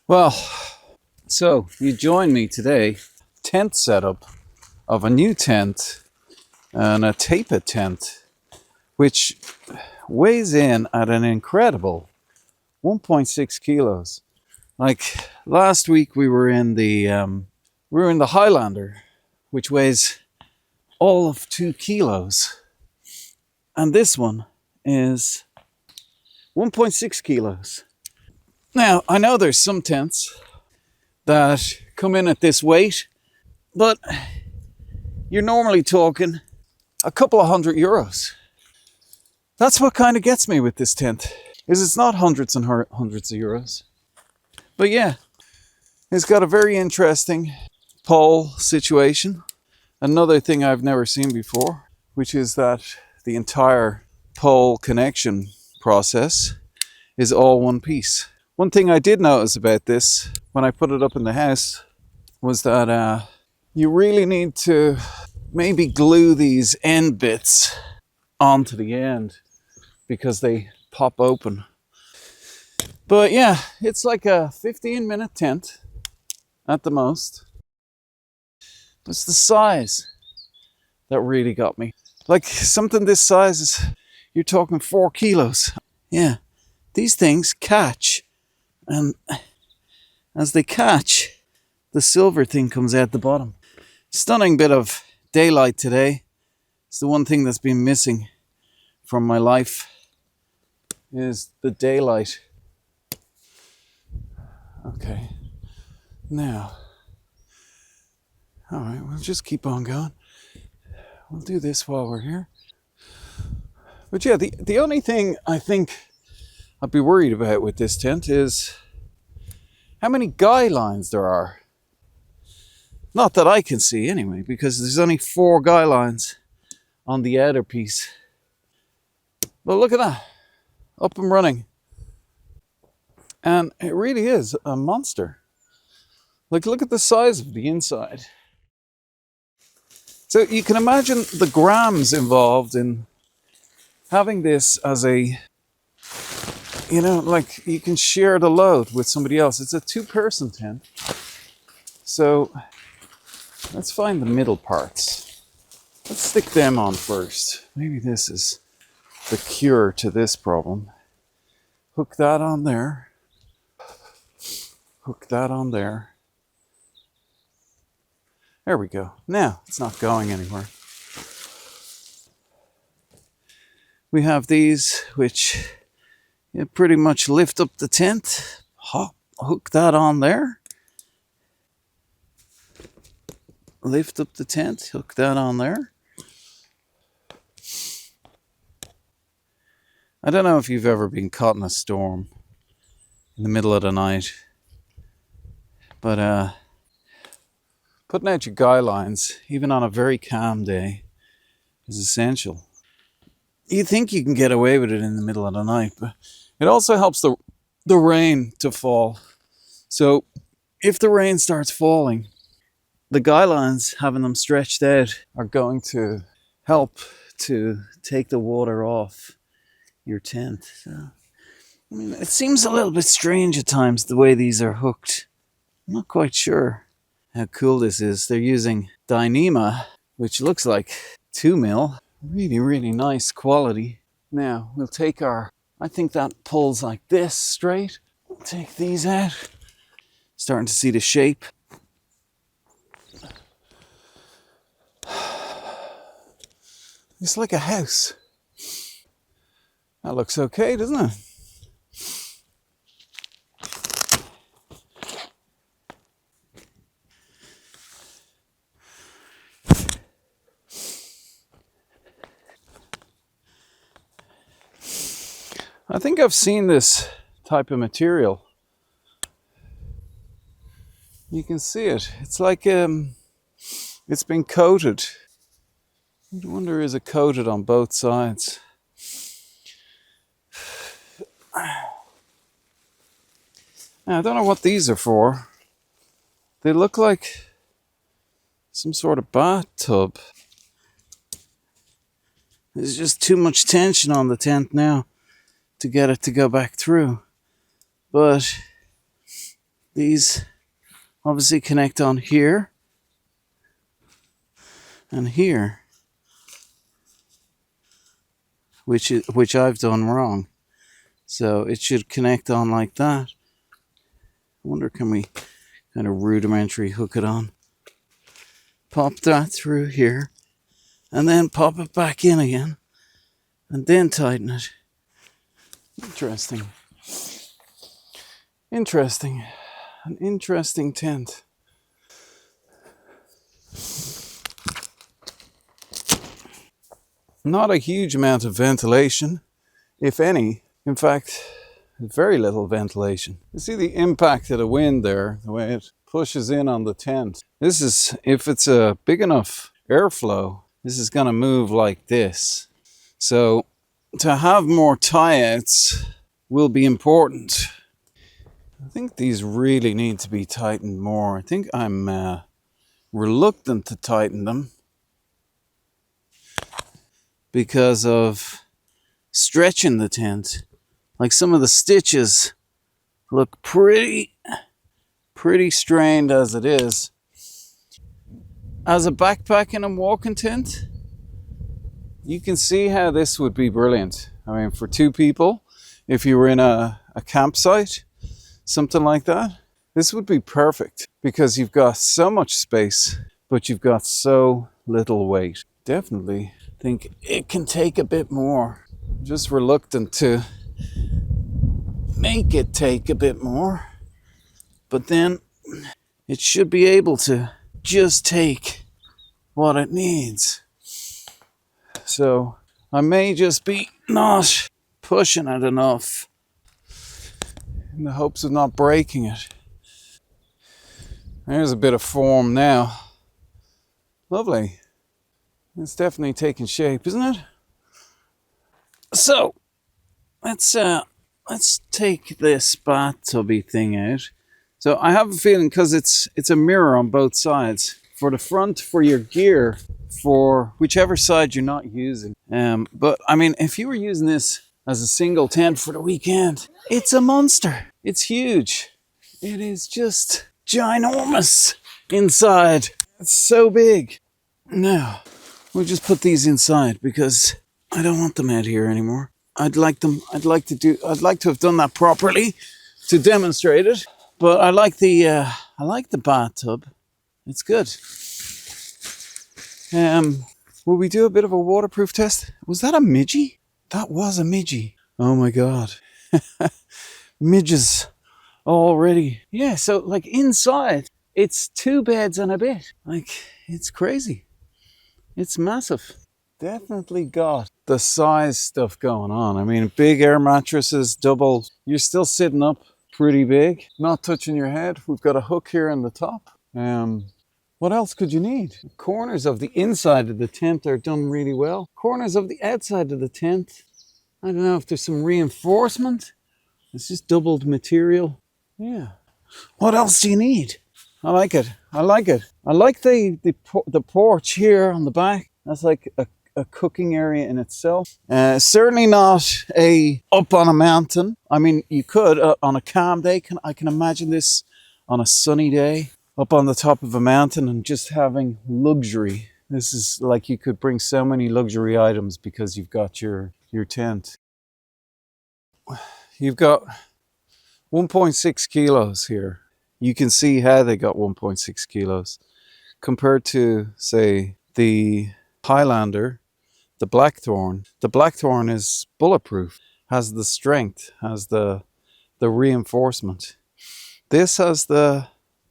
Well, so you join me today. Tent setup of a new tent, an Atepa tent, which weighs in at an incredible 1.6 kilos. Like last week, we were in the Highlander, which weighs all of 2 kilos, and this one is 1.6 kilos. Now, I know there's some tents that come in at this weight, but you're normally talking a couple of €100. That's what kind of gets me with this tent, is it's not hundreds and hundreds of euros. But yeah, it's got a very interesting pole situation. Another thing I've never seen before, which is that the entire pole connection process is all one piece. One thing I did notice about this when I put it up in the house was that you really need to maybe glue these end bits onto the end because they pop open. But yeah, it's like a 15-minute tent at the most. It's the size that really got me. Like something this size is, you're talking 4 kilos. Yeah, these things catch. And as they catch, the silver thing comes out the bottom. Stunning bit of daylight today. It's the one thing that's been missing from my life, is the daylight. Okay, now, all right, we'll just keep on going. We'll do this while we're here. But yeah, the only thing I think I'd be worried about with this tent is how many guy lines there are. Not that I can see anyway, because there's only 4 guy lines on the outer piece. But look at that, up and running. And it really is a monster. Like, look at the size of the inside. So you can imagine the grams involved in having this as a, like you can share the load with somebody else. It's a 2-person tent. So let's find the middle parts. Let's stick them on first. Maybe this is the cure to this problem. Hook that on there. Hook that on there. There we go. Now it's not going anywhere. We have these which pretty much lift up the tent. Hook that on there. Lift up the tent, hook that on there. I don't know if you've ever been caught in a storm in the middle of the night, but putting out your guy lines, even on a very calm day, is essential. You think you can get away with it in the middle of the night, but it also helps the rain to fall. So if the rain starts falling, the guy lines, having them stretched out, are going to help to take the water off your tent. So, it seems a little bit strange at times the way these are hooked. I'm not quite sure how cool this is. They're using Dyneema, which looks like 2mm. Really, really nice quality. Now, we'll take I think that pulls like this straight. We'll take these out. Starting to see the shape. It's like a house. That looks okay, doesn't it? I think I've seen this type of material. You can see it. It's like it's been coated. I wonder, is it coated on both sides? Now, I don't know what these are for. They look like some sort of bathtub. There's just too much tension on the tent now to get it to go back through. But these obviously connect on here and here, which I've done wrong. So it should connect on like that. I wonder, can we kind of rudimentary hook it on? Pop that through here and then pop it back in again and then tighten it. Interesting. Interesting. An interesting tent. Not a huge amount of ventilation, if any. In fact, very little ventilation. You see the impact of the wind there, the way it pushes in on the tent. This is, if it's a big enough airflow, this is going to move like this. So to have more tie-outs will be important. I think these really need to be tightened more. I think I'm reluctant to tighten them because of stretching the tent. Like some of the stitches look pretty strained as it is. As a backpacking and walking tent, you can see how this would be brilliant. I mean, for two people, if you were in a campsite, something like that, this would be perfect because you've got so much space, but you've got so little weight. Definitely think it can take a bit more. I'm just reluctant to make it take a bit more, but then it should be able to just take what it needs. So I may just be not pushing it enough in the hopes of not breaking it. There's a bit of form now. Lovely. It's definitely taking shape, isn't it? So let's take this bathtubby thing out. So I have a feeling, because it's a mirror on both sides, for the front, for your gear, for whichever side you're not using. But I mean, if you were using this as a single tent for the weekend, it's a monster. It's huge. It is just ginormous inside. It's so big. Now we'll just put these inside because I don't want them out here anymore. I'd like to have done that properly to demonstrate it. But I like the bathtub. It's good. Will we do a bit of a waterproof test? Was that a midgie? That was a midgie. Oh my God. Midges already. Yeah, so like inside, it's 2 beds and a bit. Like, it's crazy. It's massive. Definitely got the size stuff going on. I mean, big air mattresses, double. You're still sitting up pretty big, not touching your head. We've got a hook here in the top. What else could you need? Corners of the inside of the tent are done really well. Corners of the outside of the tent, I don't know if there's some reinforcement. It's just doubled material. Yeah. What else do you need? I like it. I like it. I like the porch here on the back. That's like a cooking area in itself. Certainly not up on a mountain. I mean, you could on a calm day. I can imagine this on a sunny day up on the top of a mountain and just having luxury. This is like you could bring so many luxury items because you've got your tent. You've got 1.6 kilos here. You can see how they got 1.6 kilos compared to, say, the Highlander, the Blackthorn. The Blackthorn is bulletproof, has the strength, has the reinforcement. This has the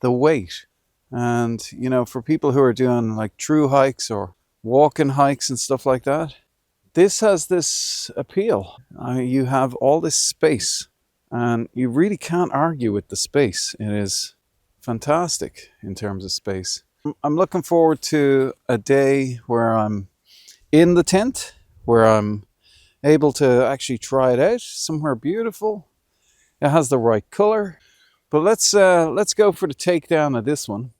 weight. And, you know, for people who are doing like true hikes or walking hikes and stuff like that, this has this appeal. You have all this space and you really can't argue with the space. It is fantastic in terms of space. I'm looking forward to a day where I'm in the tent, where I'm able to actually try it out somewhere beautiful. It has the right color. But let's go for the takedown of this one.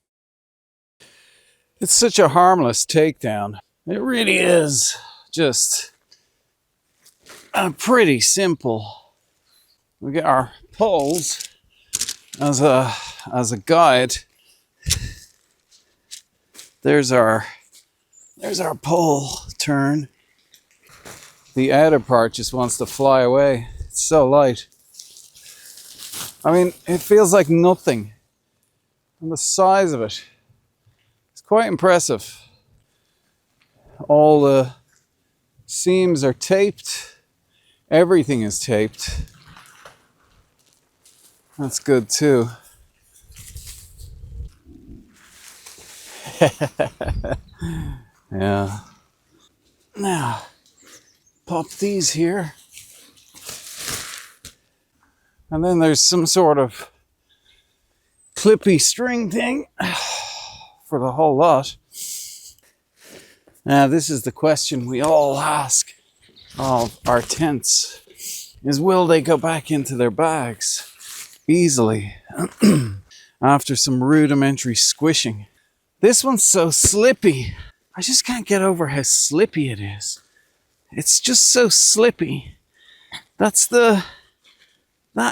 It's such a harmless takedown. It really is just pretty simple. We get our poles as a as a guide, there's our pole turn. The outer part just wants to fly away. It's so light. I mean, it feels like nothing. And the size of it, it's quite impressive. All the seams are taped. Everything is taped. That's good too. Yeah. Now, pop these here. And then there's some sort of clippy string thing for the whole lot. Now, this is the question we all ask of our tents, is will they go back into their bags easily after some rudimentary squishing? This one's so slippy. I just can't get over how slippy it is. It's just so slippy. That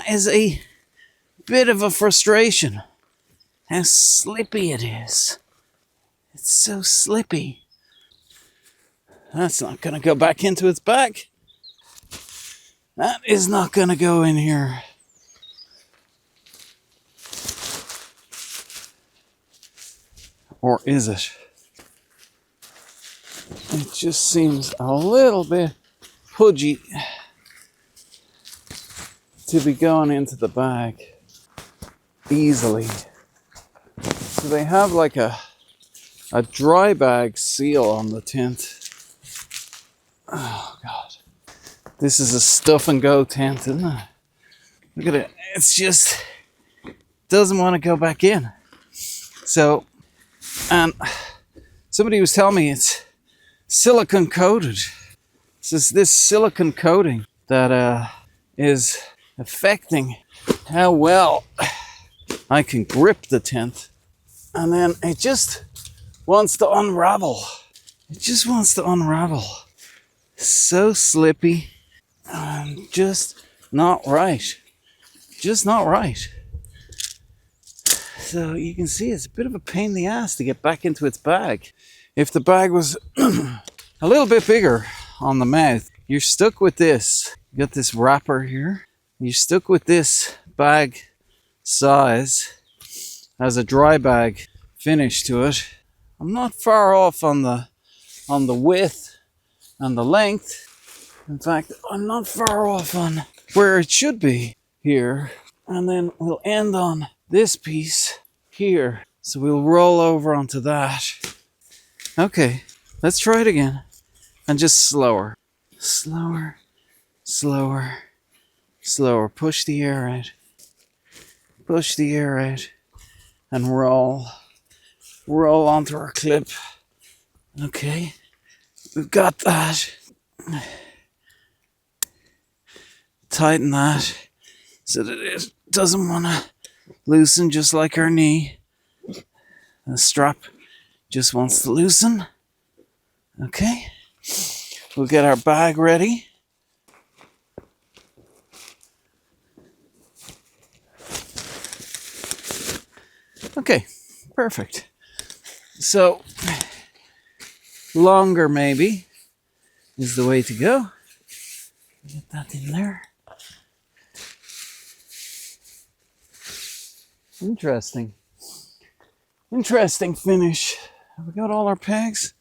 is a bit of a frustration. How slippy it is. It's so slippy. That's not going to go back into its bag. That is not going to go in here. Or is it? It just seems a little bit pudgy to be going into the bag easily. So they have like a dry bag seal on the tent. Oh God. This is a stuff and go tent, isn't it? Look at it. It's just doesn't want to go back in. So, and somebody was telling me it's silicone coated. It's this silicone coating that is affecting how well I can grip the tent. And then it just wants to unravel. It just wants to unravel. So slippy and just not right. Just not right. So you can see it's a bit of a pain in the ass to get back into its bag. If the bag was a little bit bigger on the mouth, you're stuck with this. You got this wrapper here. You're stuck with this bag size as a dry bag finish to it. I'm not far off on the width and the length. In fact, I'm not far off on where it should be here. And then we'll end on this piece here. So we'll roll over onto that. Okay, let's try it again. And just slower. Slower, slower, slower. Push the air out. Push the air out. And roll. Roll onto our clip. Okay, we've got that. Tighten that so that it doesn't want to loosen, just like our knee. The strap just wants to loosen. Okay, we'll get our bag ready. Okay, perfect. So, longer maybe is the way to go. Get that in there. Interesting. Interesting finish. Have we got all our pegs?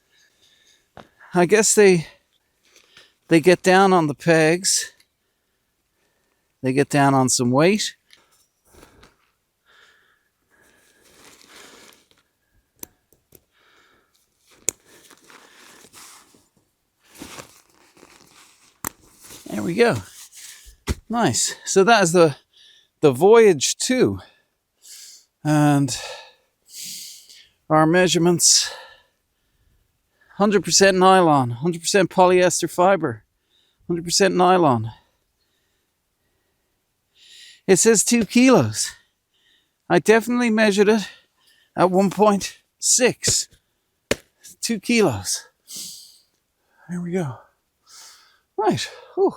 I guess they get down on the pegs. They get down on some weight. There we go. Nice. So that is the Voyage 2. And our measurements, 100% nylon, 100% polyester fiber, 100% nylon. It says 2 kilos. I definitely measured it at 1.6. 2 kilos. There we go. Right. Whew.